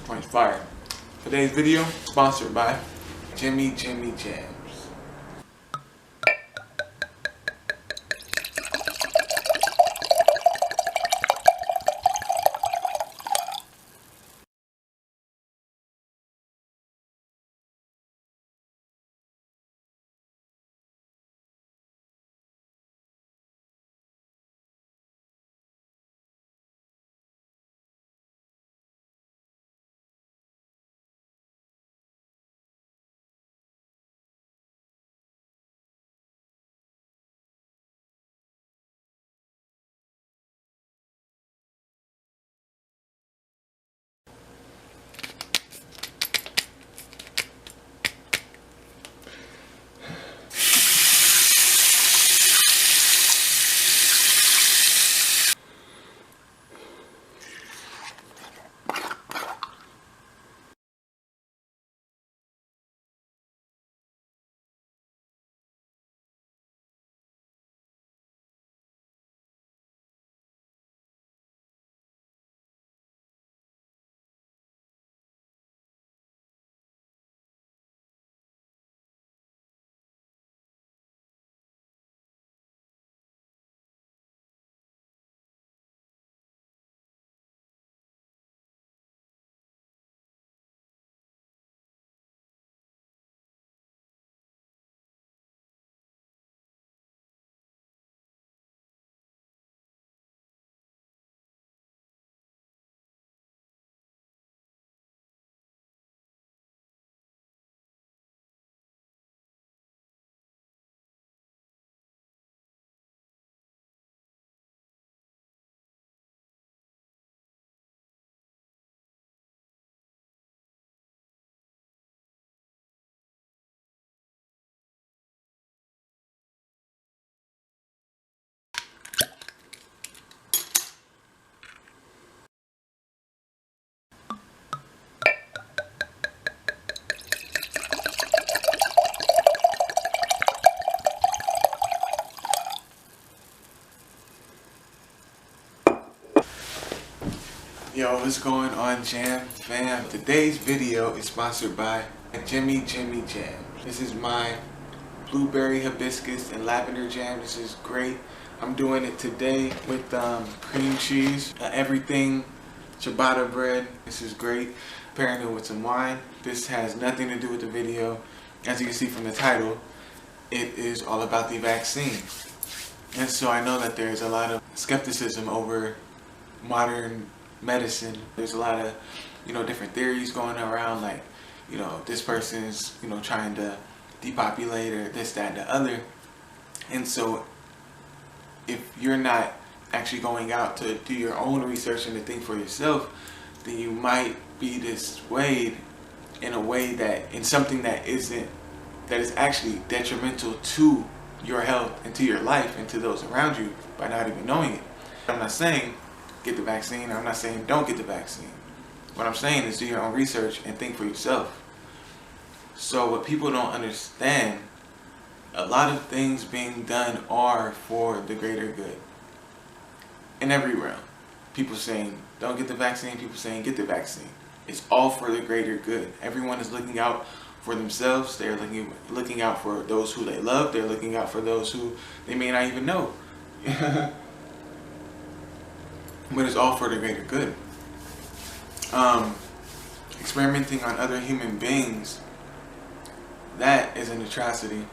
Points fired. Today's video sponsored by Jimmy Jams. Yo, what's going on, Jam fam? Today's video is sponsored by Jimmy Jams. This is my blueberry hibiscus and lavender jam. This is great. I'm doing it today with cream cheese, everything ciabatta bread. This is great. Pairing it with some wine. This has nothing to do with the video. As you can see from the title, it is all about the vaccine. And so I know that there's a lot of skepticism over modern medicine. There's a lot of, different theories going around, like, this person's, trying to depopulate or this, that, and the other. And so if you're not actually going out to do your own research and to think for yourself, then you might be dissuaded in a way that, in something that is actually detrimental to your health and to your life and to those around you by not even knowing it. I'm not saying get the vaccine. I'm not saying don't get the vaccine. What I'm saying is do your own research and think for yourself. So what people don't understand, a lot of things being done are for the greater good. In every realm. People saying don't get the vaccine, people saying get the vaccine. It's all for the greater good. Everyone is looking out for themselves. They're looking out for those who they love. They're looking out for those who they may not even know. But it's all for the greater good. Experimenting on other human beings, that is an atrocity,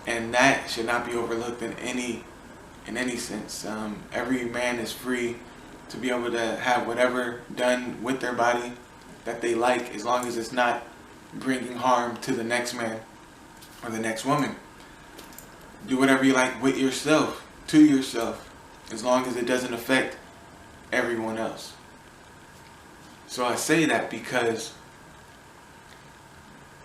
and that should not be overlooked in any sense. Every man is free to be able to have whatever done with their body that they like, as long as it's not bringing harm to the next man or the next woman. Do whatever you like with yourself, to yourself, as long as it doesn't affect everyone else. So I say that because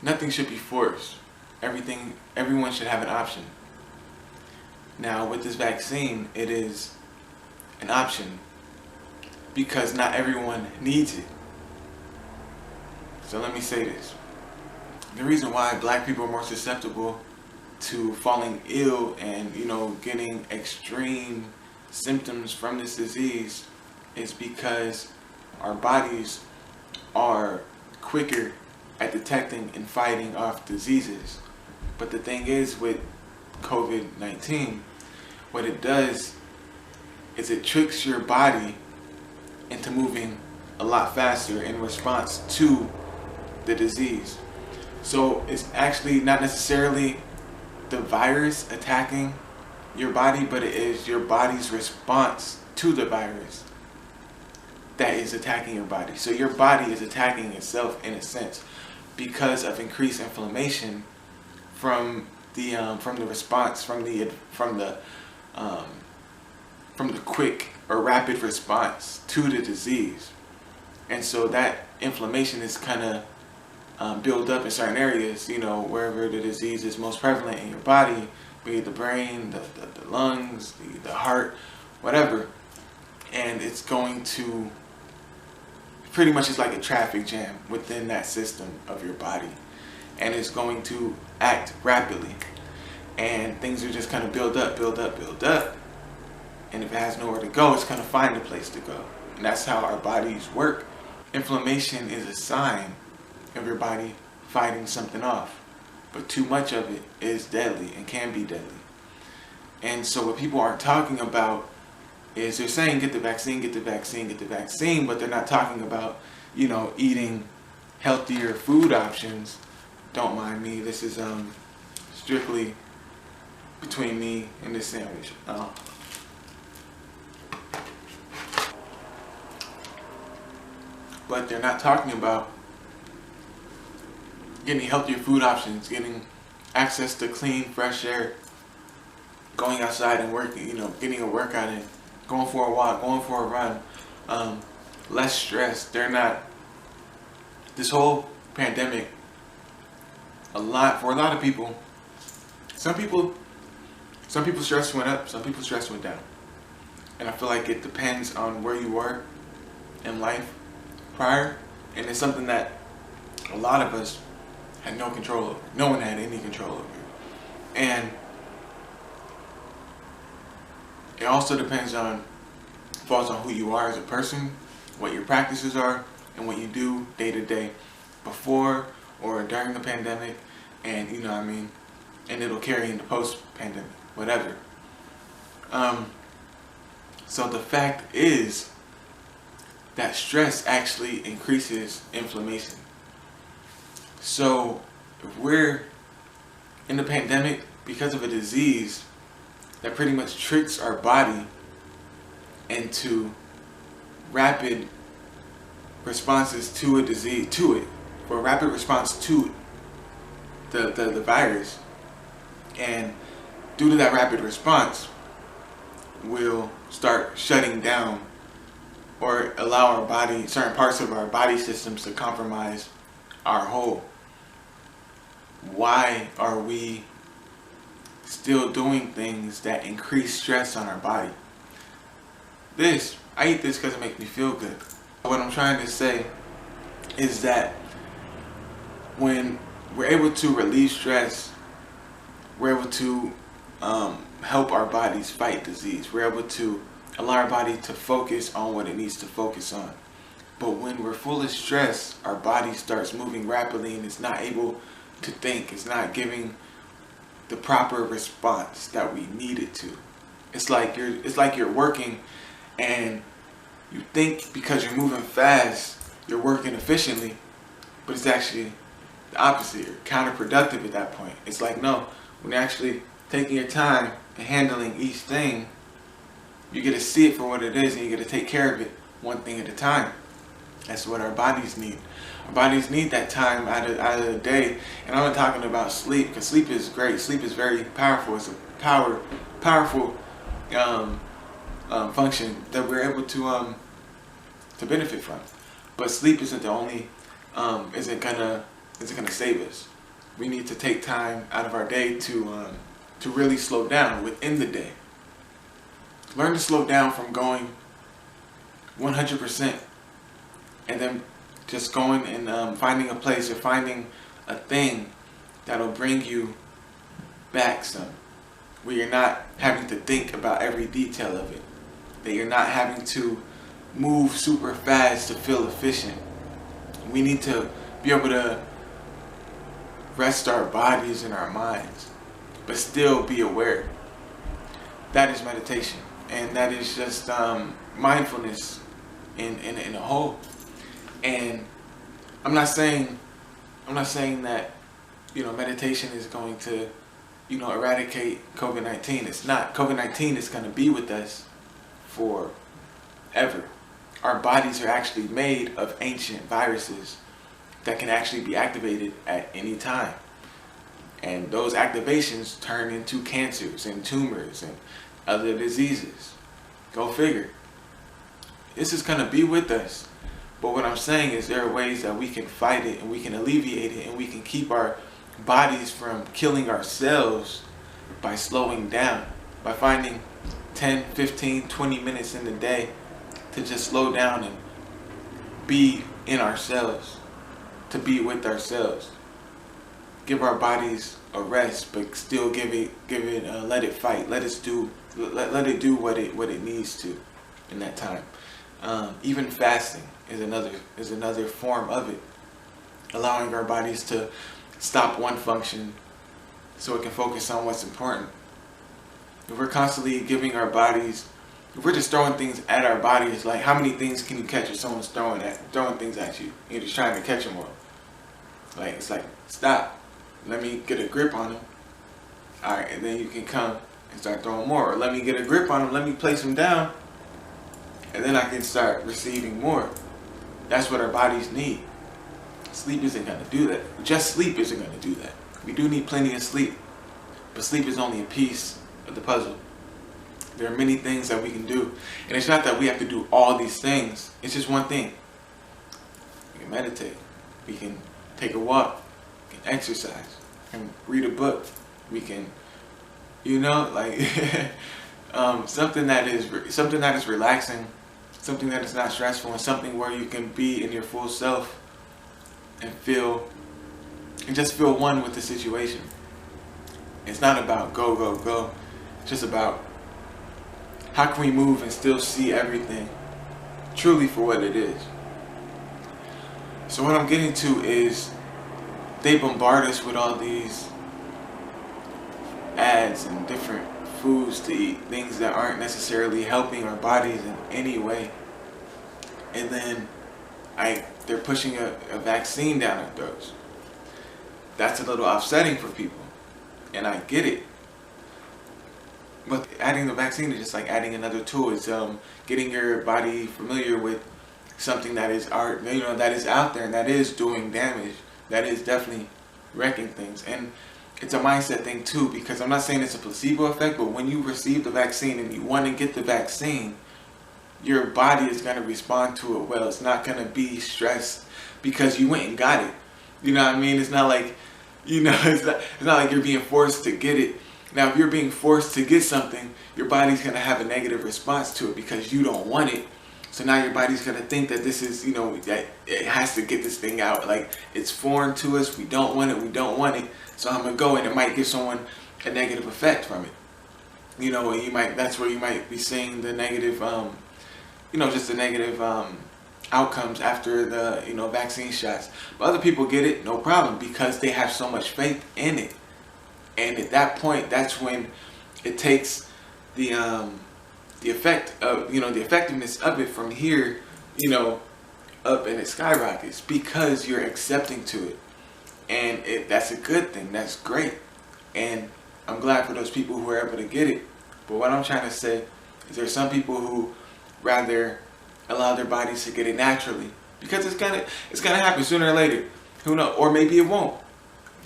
nothing should be forced. Everyone should have an option. Now with this vaccine, it is an option because not everyone needs it. So let me say this. The reason why black people are more susceptible to falling ill and, getting extreme symptoms from this disease is because our bodies are quicker at detecting and fighting off diseases. But the thing is, with COVID-19, what it does is it tricks your body into moving a lot faster in response to the disease. So it's actually not necessarily the virus attacking your body, but it is your body's response to the virus that is attacking your body. So your body is attacking itself in a sense because of increased inflammation from the response from the quick or rapid response to the disease. And so that inflammation is kind of build up in certain areas, you know, wherever the disease is most prevalent in your body, be it the brain, the lungs, the heart, whatever. And it's going to pretty much, it's like a traffic jam within that system of your body. And it's going to act rapidly. And things are just kind of build up. And if it has nowhere to go, it's going to find a place to go. And that's how our bodies work. Inflammation is a sign of your body fighting something off. But too much of it is deadly and can be deadly. And so what people aren't talking about is they're saying get the vaccine, get the vaccine, get the vaccine, but they're not talking about, you know, eating healthier food options. Don't mind me, this is strictly between me and this sandwich. But they're not talking about getting healthier food options, getting access to clean, fresh air, going outside and working, you know, getting a workout in, going for a walk, going for a run, less stress. They're not, this whole pandemic, for a lot of people, some people stress went up, some people stress went down. And I feel like it depends on where you were in life prior, and it's something that a lot of us had no control over. No one had any control over. And it also falls on who you are as a person, what your practices are, and what you do day to day before or during the pandemic, and you know what I mean, and it'll carry into post-pandemic, whatever. So the fact is that stress actually increases inflammation. So if we're in the pandemic because of a disease that pretty much tricks our body into rapid responses to a disease, or rapid response to the virus, and due to that rapid response, we'll start shutting down or allow our body, certain parts of our body systems to compromise our whole. Why are we still doing things that increase stress on our body? I eat this because it makes me feel good. What I'm trying to say is that when we're able to relieve stress, we're able to help our bodies fight disease. We're able to allow our body to focus on what it needs to focus on. But when we're full of stress, our body starts moving rapidly and it's not able to think. It's not giving the proper response that we need it to. It's like you're working and you think because you're moving fast, you're working efficiently, but it's actually the opposite. You're counterproductive at that point. It's like, no, when you're actually taking your time and handling each thing, you get to see it for what it is and you get to take care of it one thing at a time. That's what our bodies need. Our bodies need that time out of the day. And I'm not talking about sleep, because sleep is great. Sleep is very powerful. It's a powerful function that we're able to benefit from. But sleep isn't the only isn't gonna save us. We need to take time out of our day to really slow down within the day. Learn to slow down from going 100% and then just going and finding a place or finding a thing that'll bring you back some, where you're not having to think about every detail of it, that you're not having to move super fast to feel efficient, We need to be able to rest our bodies and our minds, but still be aware. That is meditation, and that is just mindfulness in a whole. And I'm not saying that meditation is going to eradicate COVID-19. It's not. COVID-19 is going to be with us forever. Our bodies are actually made of ancient viruses that can actually be activated at any time. And those activations turn into cancers and tumors and other diseases. Go figure. This is going to be with us. But what I'm saying is there are ways that we can fight it and we can alleviate it and we can keep our bodies from killing ourselves by slowing down, by finding 10, 15, 20 minutes in the day to just slow down and be in ourselves, to be with ourselves. Give our bodies a rest, but still let it fight. Let it do what it needs to in that time. Even fasting is another form of it, allowing our bodies to stop one function so it can focus on what's important. If we're constantly giving our bodies, if we're just throwing things at our bodies, like how many things can you catch if someone's throwing things at you? You're just trying to catch them all. Like, it's like, stop. Let me get a grip on them. All right, and then you can come and start throwing more. Or let me get a grip on them. Let me place them down. And then I can start receiving more. That's what our bodies need. Sleep isn't going to do that. Just sleep isn't going to do that. We do need plenty of sleep. But sleep is only a piece of the puzzle. There are many things that we can do. And it's not that we have to do all these things. It's just one thing. We can meditate. We can take a walk. We can exercise. We can read a book. We can, something that is relaxing, something that is not stressful, and something where you can be in your full self and just feel one with the situation. It's not about go, go, go. It's just about how can we move and still see everything truly for what it is. So what I'm getting to is they bombard us with all these ads and different foods to eat, things that aren't necessarily helping our bodies in any way. And then they're pushing a vaccine down our throats. That's a little upsetting for people, and I get it. But adding the vaccine is just like adding another tool. It's getting your body familiar with something that is that is out there and that is doing damage, that is definitely wrecking things. And it's a mindset thing too, because I'm not saying it's a placebo effect, but when you receive the vaccine and you want to get the vaccine, your body is going to respond to it well. It's not going to be stressed because you went and got it. You know what I mean? It's not like, it's not like you're being forced to get it. Now, if you're being forced to get something, your body's going to have a negative response to it because you don't want it. So now your body's going to think that this is, that it has to get this thing out. Like, it's foreign to us. We don't want it. So I'm going to go, and it might give someone a negative effect from it. That's where you might be seeing the negative, just the negative outcomes after the, vaccine shots. But other people get it, no problem, because they have so much faith in it. And at that point, that's when it takes the effect of, the effectiveness of it from here, up, and it skyrockets because you're accepting to it. And that's a good thing. That's great. And I'm glad for those people who are able to get it. But what I'm trying to say is there's some people who rather allow their bodies to get it naturally because it's gonna happen sooner or later. Who knows? Or maybe it won't.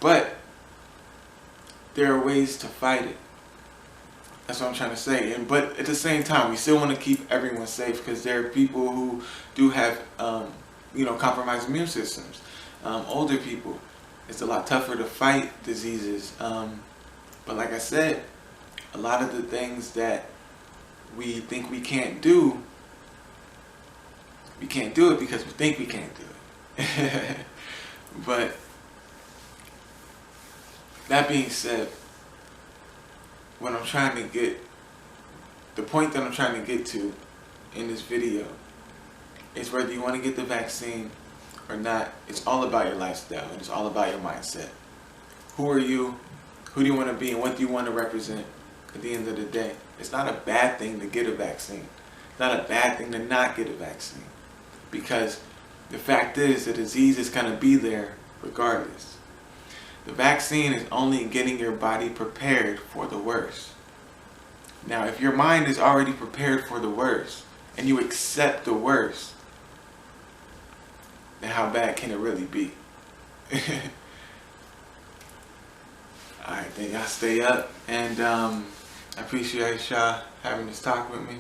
But there are ways to fight it. That's what I'm trying to say. But at the same time, we still want to keep everyone safe because there are people who do have, compromised immune systems. Older people, it's a lot tougher to fight diseases. But like I said, a lot of the things that we think we can't do it because we think we can't do it. But that being said, the point that I'm trying to get to in this video is whether you want to get the vaccine or not, it's all about your lifestyle and it's all about your mindset. Who are you? Who do you want to be and what do you want to represent at the end of the day? It's not a bad thing to get a vaccine. It's not a bad thing to not get a vaccine. Because the fact is the disease is going to be there regardless. The vaccine is only getting your body prepared for the worst. Now, if your mind is already prepared for the worst and you accept the worst, then how bad can it really be? Alright, then y'all stay up, and I appreciate y'all having this talk with me,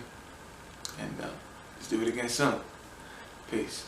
and let's do it again soon. Peace.